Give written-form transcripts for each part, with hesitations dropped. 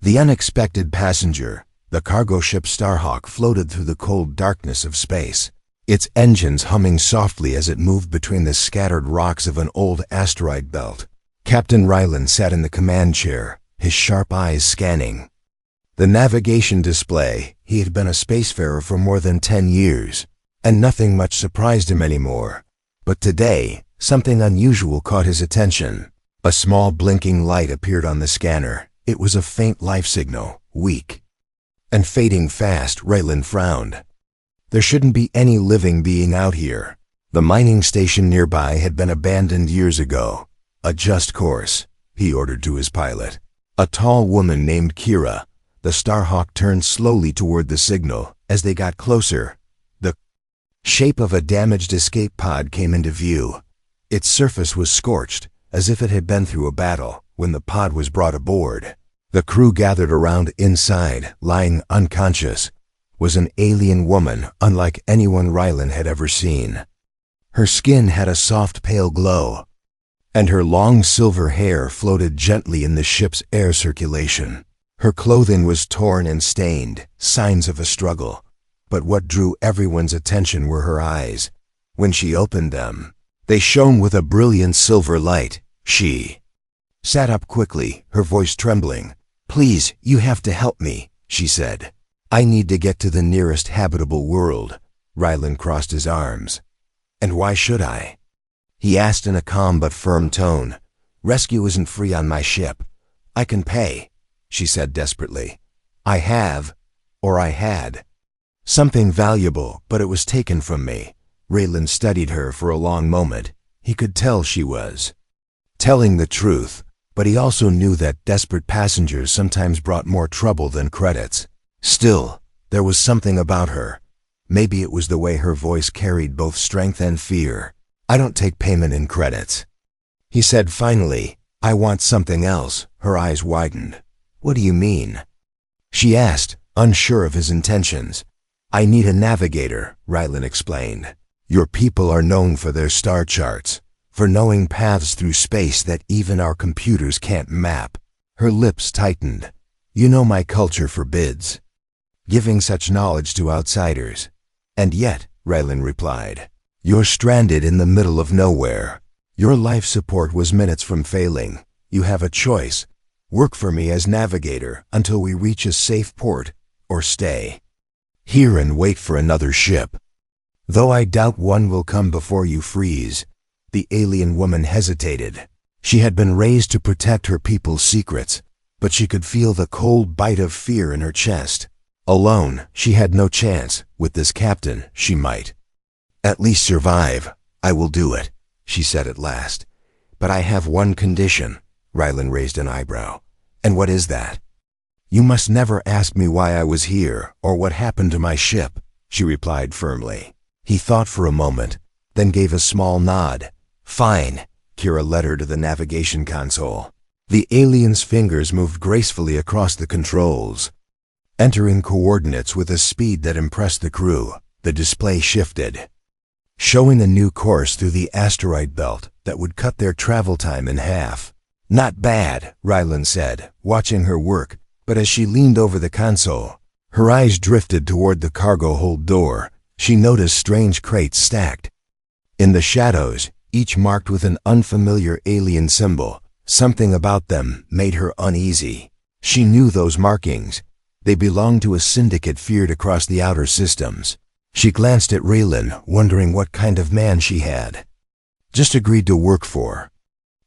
The unexpected passenger, the cargo ship Starhawk, floated through the cold darkness of space, its engines humming softly as it moved between the scattered rocks of an old asteroid belt. Captain Ryland sat in the command chair, his sharp eyes scanning the navigation display. He had been a spacefarer for more than 10 years, and nothing much surprised him anymore. But today, something unusual caught his attention. A small blinking light appeared on the scanner. It was a faint life signal, weak and fading fast. Ryland frowned. There shouldn't be any living being out here. The mining station nearby had been abandoned years ago. Adjust course, he ordered to his pilot. A tall woman named Kira. The Starhawk turned slowly toward the signal. As they got closer, the shape of a damaged escape pod came into view. Its surface was scorched, as if it had been through a battle. When the pod was brought aboard, the crew gathered around. Inside, lying unconscious, was an alien woman unlike anyone Ryland had ever seen. Her skin had a soft pale glow, and her long silver hair floated gently in the ship's air circulation. Her clothing was torn and stained, signs of a struggle. But what drew everyone's attention were her eyes. When she opened them, they shone with a brilliant silver light. She sat up quickly, her voice trembling. "Please, you have to help me," she said. "I need to get to the nearest habitable world." Ryland crossed his arms. "And why should I?" he asked in a calm but firm tone. "Rescue isn't free on my ship." "I can pay," she said desperately. "I have, or I had, something valuable, but it was taken from me." Ryland studied her for a long moment. He could tell she was telling the truth, but he also knew that desperate passengers sometimes brought more trouble than credits. Still, there was something about her. Maybe it was the way her voice carried both strength and fear. "I don't take payment in credits," he said finally. "I want something else." Her eyes widened. "What do you mean?" she asked, unsure of his intentions. "I need a navigator," Ryland explained. "Your people are known for their star charts, for knowing paths through space that even our computers can't map." Her lips tightened. "You know my culture forbids giving such knowledge to outsiders." "And yet," Ryland replied, "you're stranded in the middle of nowhere. Your life support was minutes from failing. You have a choice. Work for me as navigator until we reach a safe port, or stay here and wait for another ship. Though I doubt one will come before you freeze." The alien woman hesitated. She had been raised to protect her people's secrets, but she could feel the cold bite of fear in her chest. Alone, she had no chance. With this captain, she might at least survive. "I will do it," she said at last. "But I have one condition." Ryland raised an eyebrow. "And what is that?" "You must never ask me why I was here, or what happened to my ship," she replied firmly. He thought for a moment, then gave a small nod. "Fine." Kira led her to the navigation console. The alien's fingers moved gracefully across the controls, entering coordinates with a speed that impressed the crew. The display shifted, showing a new course through the asteroid belt that would cut their travel time in half. "Not bad," Ryland said, watching her work, but as she leaned over the console, her eyes drifted toward the cargo hold door. She noticed strange crates stacked in the shadows, each marked with an unfamiliar alien symbol. Something about them made her uneasy. She knew those markings. They belonged to a syndicate feared across the outer systems. She glanced at Ryland, wondering what kind of man she had just agreed to work for.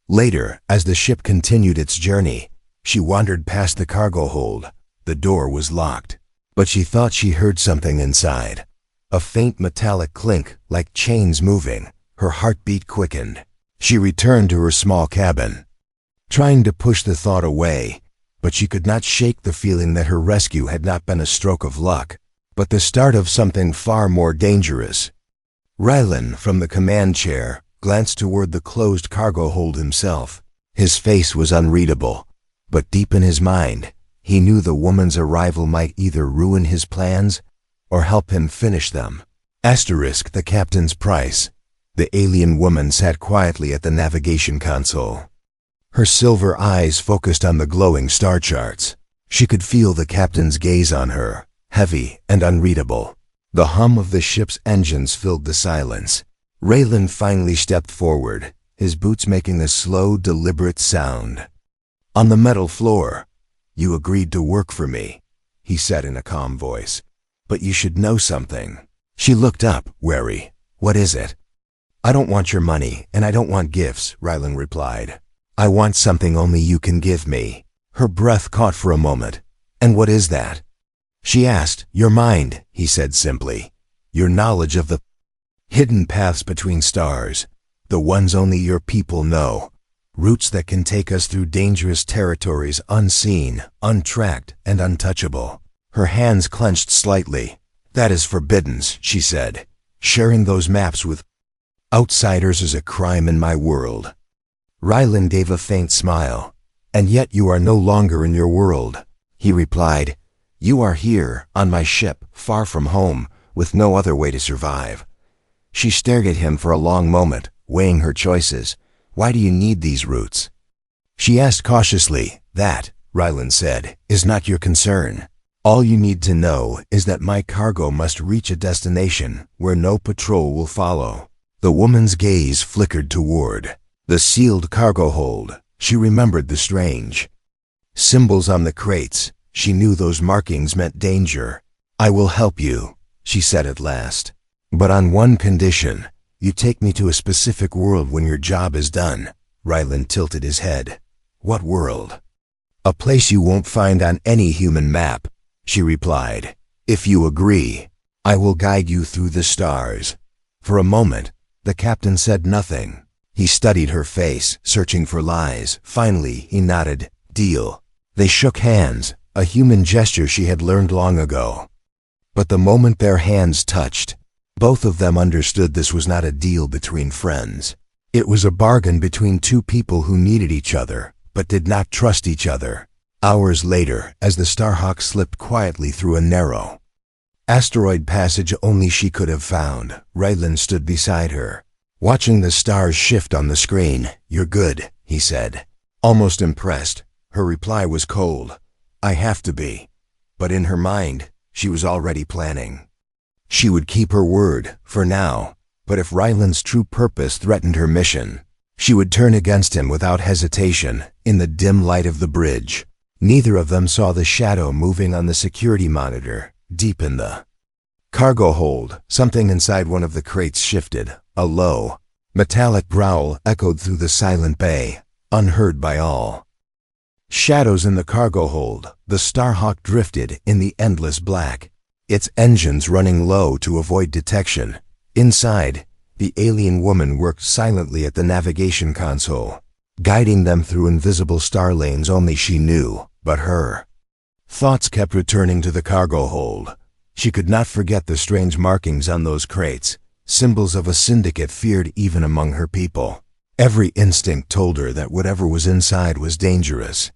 Later, as the ship continued its journey, she wandered past the cargo hold. The door was locked, but she thought she heard something inside. A faint metallic clink, like chains moving. Her heartbeat quickened. She returned to her small cabin, trying to push the thought away, but she could not shake the feeling that her rescue had not been a stroke of luck, but the start of something far more dangerous. Ryland, from the command chair, glanced toward the closed cargo hold himself. His face was unreadable, but deep in his mind, he knew the woman's arrival might either ruin his plans or help him finish them. Asterisk the captain's price. The alien woman sat quietly at the navigation console. Her silver eyes focused on the glowing star charts. She could feel the captain's gaze on her, heavy and unreadable. The hum of the ship's engines filled the silence. Raylan finally stepped forward, his boots making a slow, deliberate sound. On the metal floor, "You agreed to work for me," he said in a calm voice. "But you should know something." She looked up, wary. "What is it?" "I don't want your money, and I don't want gifts," Raylan replied. "I want something only you can give me." Her breath caught for a moment. "And what is that?" She asked. "Your mind," he said simply. "Your knowledge of the hidden paths between stars, the ones only your people know. Routes that can take us through dangerous territories unseen, untracked, and untouchable." Her hands clenched slightly. "That is forbidden," she said. "Sharing those maps with outsiders is a crime in my world." Raylan gave a faint smile. "And yet you are no longer in your world," he replied. "You are here, on my ship, far from home, with no other way to survive." She stared at him for a long moment, weighing her choices. "Why do you need these routes?" She asked cautiously. "That," Raylan said, "is not your concern. All you need to know is that my cargo must reach a destination where no patrol will follow." The woman's gaze flickered toward the sealed cargo hold. She remembered the strange symbols on the crates. She knew those markings meant danger. "I will help you," she said at last. "But on one condition. You take me to a specific world when your job is done." Raylan tilted his head. "What world?" "A place you won't find on any human map," she replied. "If you agree, I will guide you through the stars." For a moment, the captain said nothing. He studied her face, searching for lies. Finally, he nodded. "Deal." They shook hands, a human gesture she had learned long ago. But the moment their hands touched, both of them understood this was not a deal between friends. It was a bargain between two people who needed each other, but did not trust each other. Hours later, as the Starhawk slipped quietly through a narrow asteroid passage only she could have found, Raylan stood beside her, watching the stars shift on the screen. "You're good," he said, almost impressed. Her reply was cold. "I have to be." But in her mind, she was already planning. She would keep her word, for now, but if Raylan's true purpose threatened her mission, she would turn against him without hesitation. In the dim light of the bridge, neither of them saw the shadow moving on the security monitor. Deep in the cargo hold, something inside one of the crates shifted. A low, metallic growl echoed through the silent bay, unheard by all. Shadows in the cargo hold, the Starhawk drifted in the endless black, its engines running low to avoid detection. Inside, the alien woman worked silently at the navigation console, guiding them through invisible star lanes only she knew, but her thoughts kept returning to the cargo hold. She could not forget the strange markings on those crates, symbols of a syndicate feared even among her people. Every instinct told her that whatever was inside was dangerous.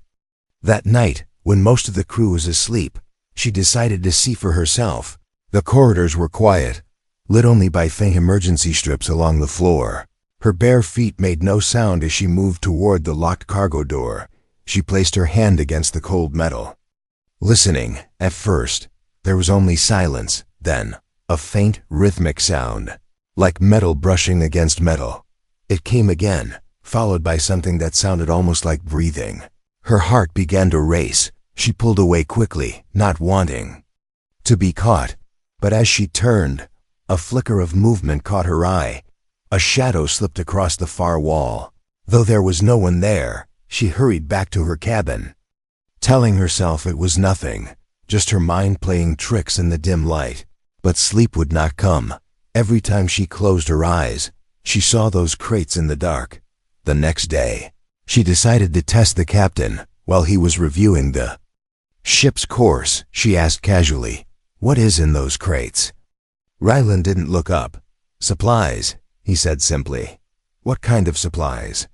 That night, when most of the crew was asleep, she decided to see for herself. The corridors were quiet, lit only by faint emergency strips along the floor. Her bare feet made no sound as she moved toward the locked cargo door. She placed her hand against the cold metal, listening. At first, there was only silence, then a faint, rhythmic sound, like metal brushing against metal. It came again, followed by something that sounded almost like breathing. Her heart began to race. She pulled away quickly, not wanting to be caught. But as she turned, a flicker of movement caught her eye. A shadow slipped across the far wall. Though there was no one there, she hurried back to her cabin, telling herself it was nothing, just her mind playing tricks in the dim light. But sleep would not come. Every time she closed her eyes, she saw those crates in the dark. The next day, she decided to test the captain. While he was reviewing the ship's course, she asked casually, "What is in those crates?" Raylan didn't look up. "Supplies," he said simply. "What kind of supplies?"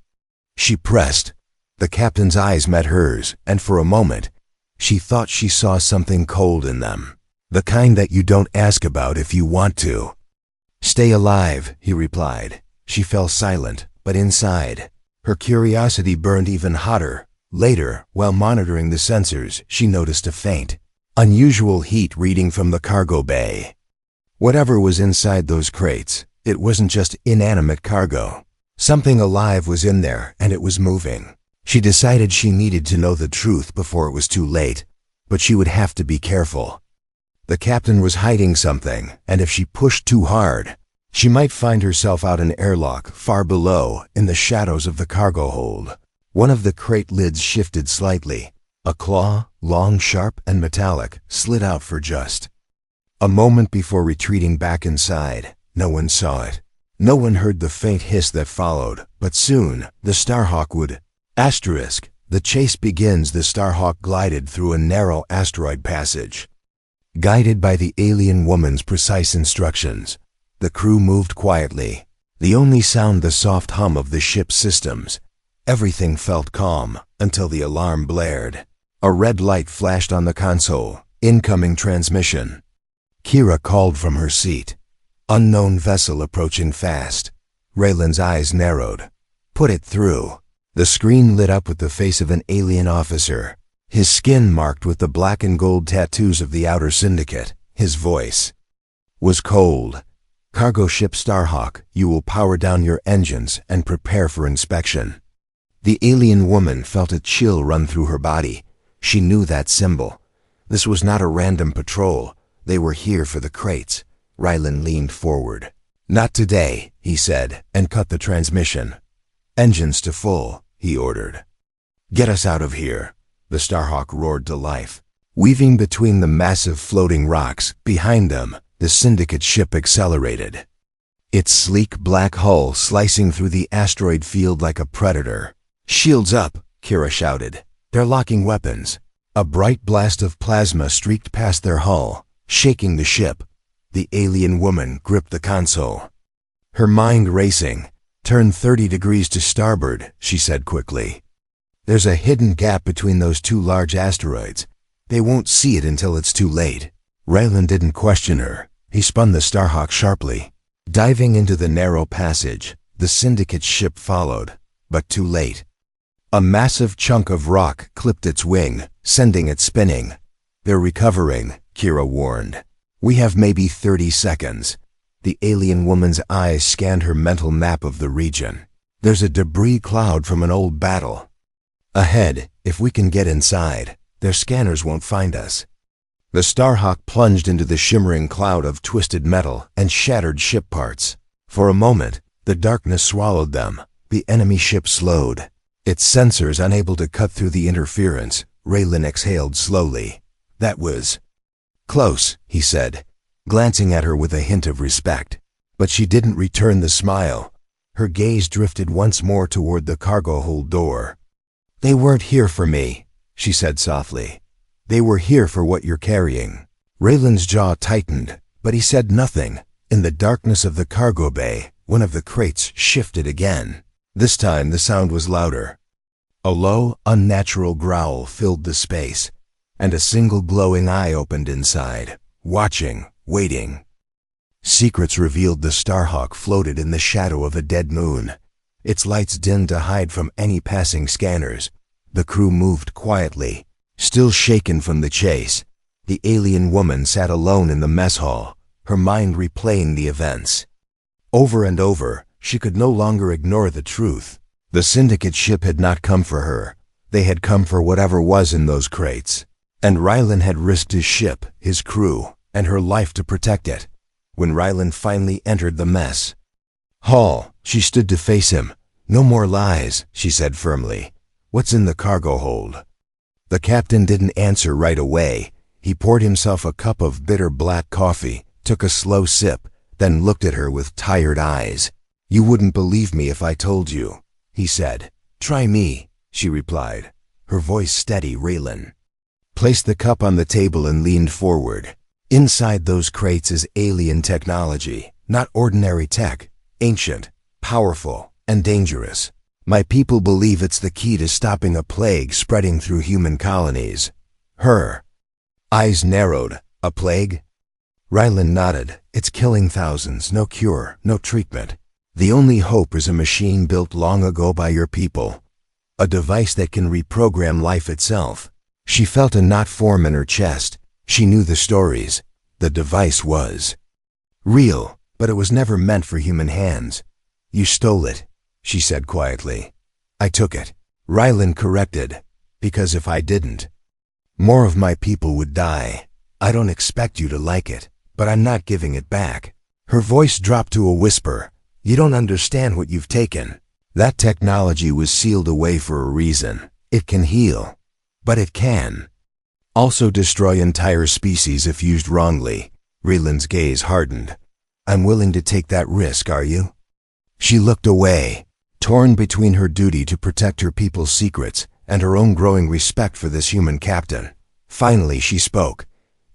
She pressed. The captain's eyes met hers, and for a moment, she thought she saw something cold in them. "The kind that you don't ask about if you want to." "Stay alive," he replied. She fell silent, but inside, her curiosity burned even hotter. Later, while monitoring the sensors, she noticed a faint, unusual heat reading from the cargo bay. Whatever was inside those crates, it wasn't just inanimate cargo. Something alive was in there, and it was moving. She decided she needed to know the truth before it was too late, but she would have to be careful. The captain was hiding something, and if she pushed too hard, she might find herself out an airlock far below in the shadows of the cargo hold. One of the crate lids shifted slightly. A claw, long, sharp, and metallic, slid out for just a moment before retreating back inside. No one saw it. No one heard the faint hiss that followed, but soon the Starhawk would. The chase begins. The Starhawk glided through a narrow asteroid passage. Guided by the alien woman's precise instructions, the crew moved quietly. The only sound the soft hum of the ship's systems. Everything felt calm until the alarm blared. A red light flashed on the console. Incoming transmission. Kira called from her seat. Unknown vessel approaching fast. Raylan's eyes narrowed. Put it through. The screen lit up with the face of an alien officer. His skin marked with the black and gold tattoos of the Outer Syndicate. His voice was cold. Cargo ship Starhawk, you will power down your engines and prepare for inspection. The alien woman felt a chill run through her body. She knew that symbol. This was not a random patrol. They were here for the crates. Rylan leaned forward. Not today, he said, and cut the transmission. Engines to full, he ordered. Get us out of here. The Starhawk roared to life. Weaving between the massive floating rocks, behind them, the Syndicate ship accelerated. Its sleek black hull slicing through the asteroid field like a predator. Shields up, Kira shouted. They're locking weapons. A bright blast of plasma streaked past their hull, shaking the ship. The alien woman gripped the console. Her mind racing. Turn 30 degrees to starboard, she said quickly. There's a hidden gap between those two large asteroids. They won't see it until it's too late. Raylan didn't question her. He spun the Starhawk sharply. Diving into the narrow passage, the Syndicate ship followed, but too late. A massive chunk of rock clipped its wing, sending it spinning. They're recovering, Kira warned. We have maybe 30 seconds. The alien woman's eyes scanned her mental map of the region. There's a debris cloud from an old battle. Ahead, if we can get inside, their scanners won't find us. The Starhawk plunged into the shimmering cloud of twisted metal and shattered ship parts. For a moment, the darkness swallowed them. The enemy ship slowed. Its sensors unable to cut through the interference, Raylan exhaled slowly. That was close, he said, glancing at her with a hint of respect. But she didn't return the smile. Her gaze drifted once more toward the cargo hold door. They weren't here for me, she said softly. They were here for what you're carrying. Raylan's jaw tightened, but he said nothing. In the darkness of the cargo bay, one of the crates shifted again. This time the sound was louder. A low, unnatural growl filled the space, and a single glowing eye opened inside, watching, waiting. Secrets revealed. The Starhawk floated in the shadow of a dead moon. Its lights dimmed to hide from any passing scanners. The crew moved quietly, still shaken from the chase. The alien woman sat alone in the mess hall, her mind replaying the events. Over and over, she could no longer ignore the truth. The Syndicate ship had not come for her. They had come for whatever was in those crates. And Rylan had risked his ship, his crew, and her life to protect it. When Rylan finally entered the mess hall, she stood to face him. No more lies, she said firmly. What's in the cargo hold? The captain didn't answer right away. He poured himself a cup of bitter black coffee, took a slow sip, then looked at her with tired eyes. You wouldn't believe me if I told you, he said. Try me, she replied, her voice steady. Raylan placed the cup on the table and leaned forward. Inside those crates is alien technology, not ordinary tech, ancient, powerful, and dangerous. My people believe it's the key to stopping a plague spreading through human colonies. Her eyes narrowed. A plague? Rylan nodded. It's killing thousands. No cure, no treatment. The only hope is a machine built long ago by your people. A device that can reprogram life itself. She felt a knot form in her chest. She knew the stories. The device was real, but it was never meant for human hands. You stole it, she said quietly. I took it, Rylan corrected, because if I didn't, more of my people would die. I don't expect you to like it, but I'm not giving it back. Her voice dropped to a whisper. You don't understand what you've taken. That technology was sealed away for a reason. It can heal, but it can also destroy entire species if used wrongly. Rylan's gaze hardened. I'm willing to take that risk, are you? She looked away, torn between her duty to protect her people's secrets and her own growing respect for this human captain. Finally, she spoke.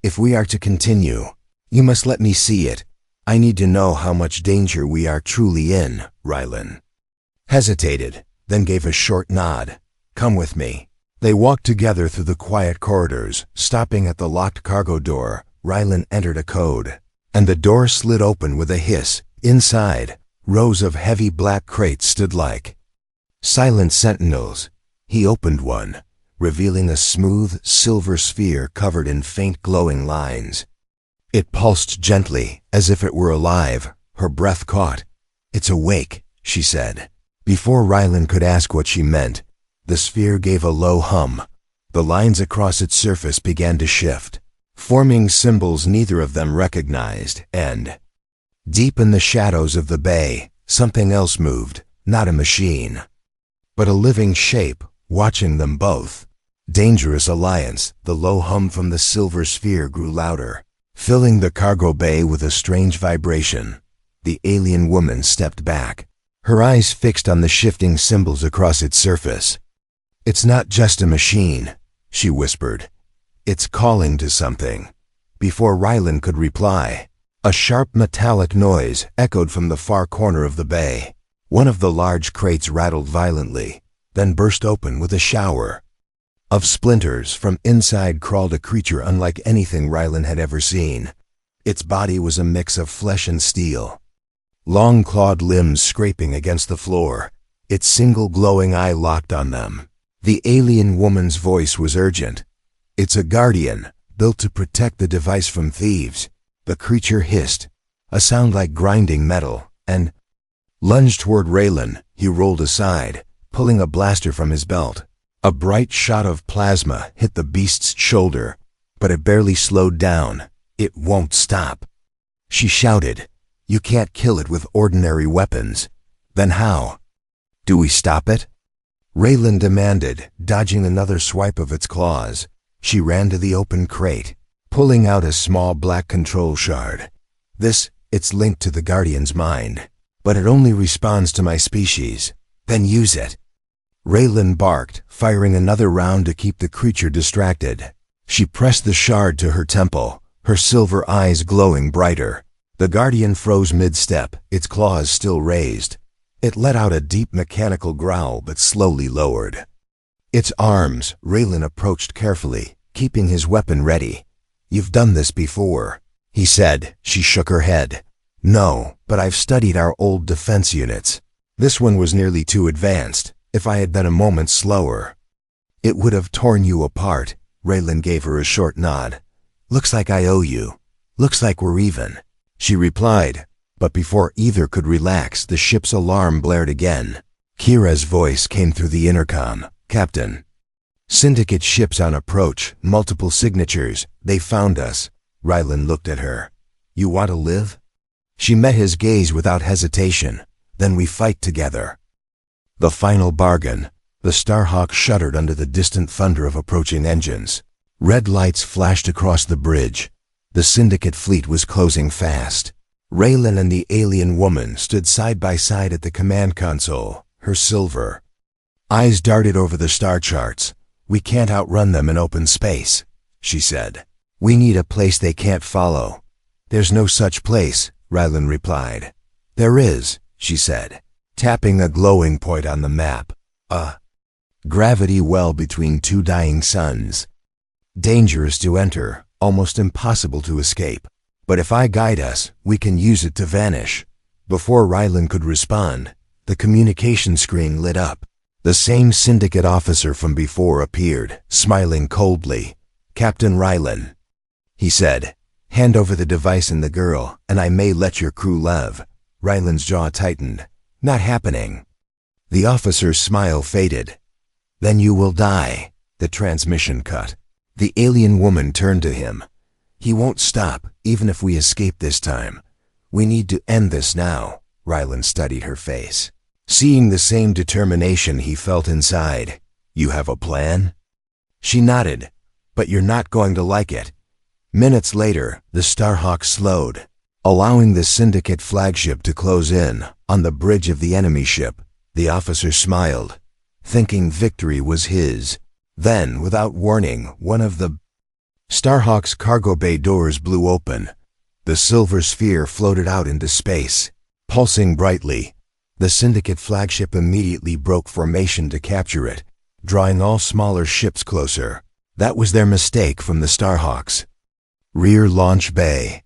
If we are to continue, you must let me see it. I need to know how much danger we are truly in, Rylan. Hesitated, then gave a short nod. Come with me. They walked together through the quiet corridors, stopping at the locked cargo door. Rylan entered a code, and the door slid open with a hiss. Inside, rows of heavy black crates stood like silent sentinels. He opened one, revealing a smooth, silver sphere covered in faint glowing lines. It pulsed gently, as if it were alive. Her breath caught. It's awake, she said. Before Rylan could ask what she meant, the sphere gave a low hum. The lines across its surface began to shift, forming symbols neither of them recognized, and deep in the shadows of the bay, something else moved, not a machine, but a living shape, watching them both. Dangerous alliance. The low hum from the silver sphere grew louder, filling the cargo bay with a strange vibration. The alien woman stepped back, her eyes fixed on the shifting symbols across its surface. It's not just a machine, she whispered. It's calling to something. Before Rylan could reply, a sharp metallic noise echoed from the far corner of the bay. One of the large crates rattled violently, then burst open with a shower of splinters. From inside crawled a creature unlike anything Rylan had ever seen. Its body was a mix of flesh and steel, long clawed limbs scraping against the floor, its single glowing eye locked on them. The alien woman's voice was urgent. It's a guardian, built to protect the device from thieves. The creature hissed, a sound like grinding metal, and lunged toward Rylan. He rolled aside, pulling a blaster from his belt. A bright shot of plasma hit the beast's shoulder, but it barely slowed down. It won't stop, she shouted. You can't kill it with ordinary weapons. Then how do we stop it? Rylan demanded, dodging another swipe of its claws. She ran to the open crate, pulling out a small black control shard. It's linked to the Guardian's mind, but it only responds to my species. Then use it. Rylan barked, firing another round to keep the creature distracted. She pressed the shard to her temple, her silver eyes glowing brighter. The Guardian froze mid-step, its claws still raised. It let out a deep mechanical growl but slowly lowered its arms. Rylan approached carefully, keeping his weapon ready. You've done this before, he said. She shook her head. No, but I've studied our old defense units. This one was nearly too advanced. If I had been a moment slower, it would have torn you apart. Rylan gave her a short nod. Looks like I owe you. Looks like we're even, she replied. But before either could relax, the ship's alarm blared again. Kira's voice came through the intercom. Captain, Syndicate ships on approach, multiple signatures. They found us. Rylan looked at her. You want to live? She met his gaze without hesitation. Then we fight together. The final bargain. The Starhawk shuddered under the distant thunder of approaching engines. Red lights flashed across the bridge. The Syndicate fleet was closing fast. Rylan and the alien woman stood side by side at the command console, her silver eyes darted over the star charts. We can't outrun them in open space, she said. We need a place they can't follow. There's no such place, Rylan replied. There is, she said, tapping a glowing point on the map. A gravity well between two dying suns. Dangerous to enter, almost impossible to escape. But if I guide us, we can use it to vanish. Before Rylan could respond, the communication screen lit up. The same syndicate officer from before appeared, smiling coldly. "Captain Rylan," he said, "hand over the device and the girl, and I may let your crew live." Rylan's jaw tightened. "Not happening." The officer's smile faded. "Then you will die." The transmission cut. The alien woman turned to him. "He won't stop, even if we escape this time. We need to end this now." Rylan studied her face, seeing the same determination he felt inside. "You have a plan?" She nodded. "But you're not going to like it." Minutes later, the Starhawk slowed, allowing the Syndicate flagship to close in on the bridge of the enemy ship. The officer smiled, thinking victory was his. Then, without warning, one of the Starhawk's cargo bay doors blew open. The silver sphere floated out into space, pulsing brightly. The Syndicate flagship immediately broke formation to capture it, drawing all smaller ships closer. That was their mistake from the Starhawks. Rear launch bay.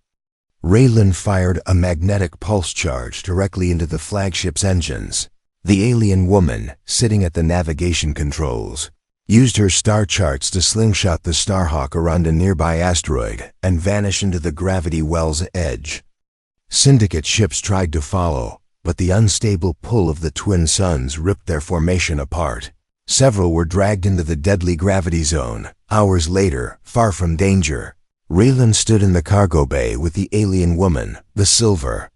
Raylan fired a magnetic pulse charge directly into the flagship's engines. The alien woman, sitting at the navigation controls, used her star charts to slingshot the Starhawk around a nearby asteroid and vanish into the gravity well's edge. Syndicate ships tried to follow, but the unstable pull of the twin suns ripped their formation apart. Several were dragged into the deadly gravity zone. Hours later, far from danger, Raylan stood in the cargo bay with the alien woman, the silver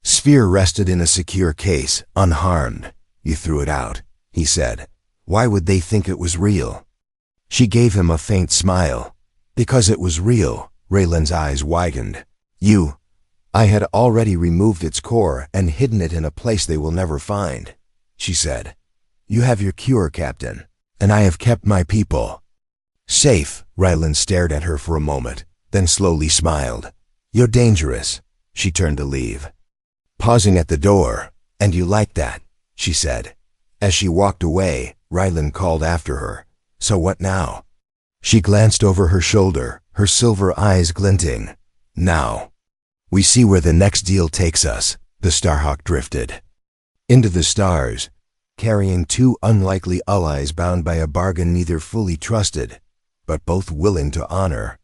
sphere rested in a secure case, unharmed. "You threw it out," he said. "Why would they think it was real?" She gave him a faint smile. "Because it was real." Raylan's eyes widened. I had already removed its core and hidden it in a place they will never find," she said. "You have your cure, Captain, and I have kept my people safe." Raylan stared at her for a moment, then slowly smiled. "You're dangerous." She turned to leave, pausing at the door. "And you like that," she said. As she walked away, Raylan called after her. "So what now?" She glanced over her shoulder, her silver eyes glinting. "Now we see where the next deal takes us." The Starhawk drifted into the stars, carrying two unlikely allies bound by a bargain neither fully trusted, but both willing to honor.